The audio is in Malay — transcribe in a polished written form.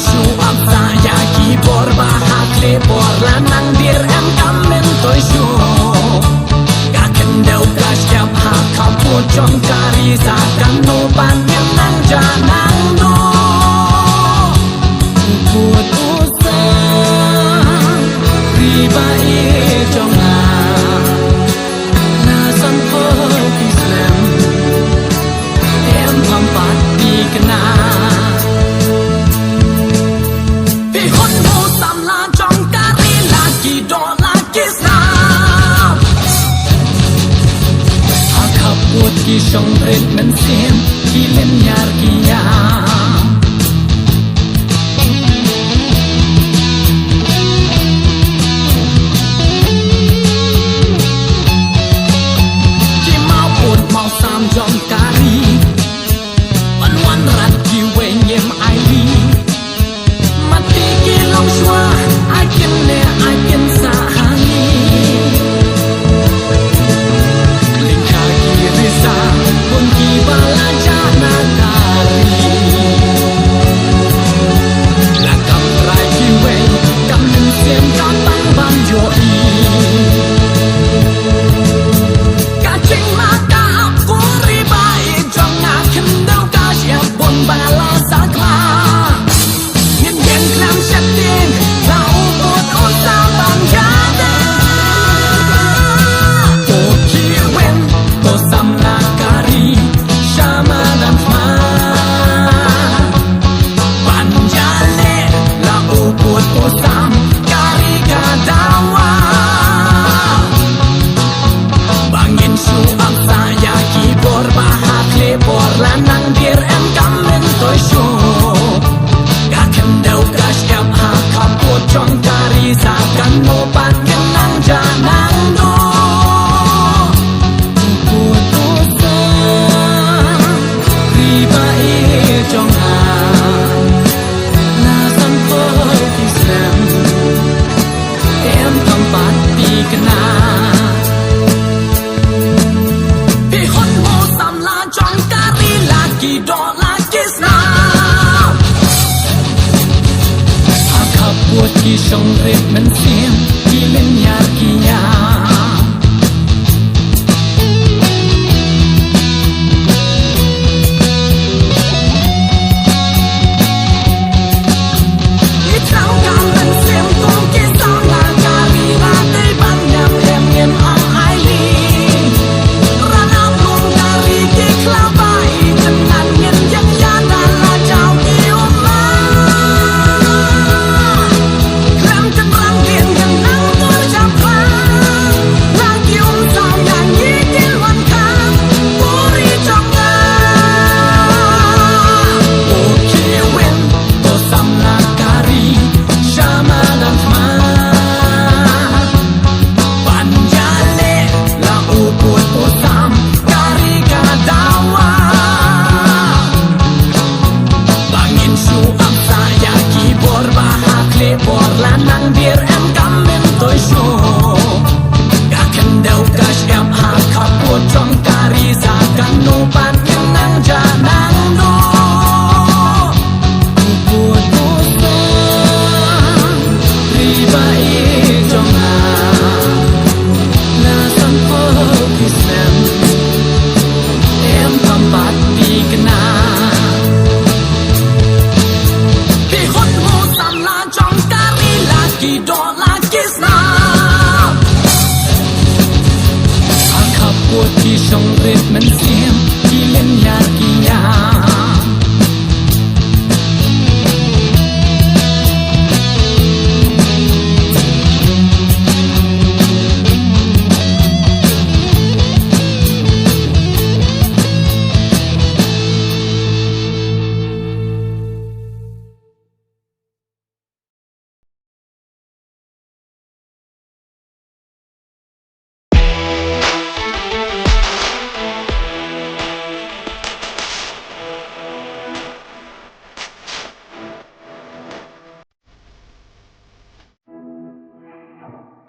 suap saya kibor bahak lepor lanang dir em kamen toy shu gaken dau kasyap hak kaput jong kari sakan no ban yang nang janang do put usah riba jong na san po Islam em pampat di kena ki song red men sim ki lem yar ki ya ki mau put mau sam jong kari wan wan rat ki wen yem ai li mati ki long shwa I can sa hani pun ki bala jana kari la kam trai ki we kam nin sem ka tang ban jo i ka ching ma ka ko ri bai jong na kem dau ka sia bon bala sa kla yen yen klam shat tin la u bot o sa ban ja da o ki wen to sam la lanang dir em kamen toy shu gaken dau kasyap hak kaput jong kari sakan no pan kenang janang do put usah riba jong na san po Islam em tempat di kena ki dola kisna akaput ki song red men sim ki len yar ki ya lanang dir em kamen toy shu gaken dau kasyap hak kaput jong kari sakan no pan kenang janang do put usah riba jong na san po Islam em pampat di kena ki dola kisna akaput ki song red men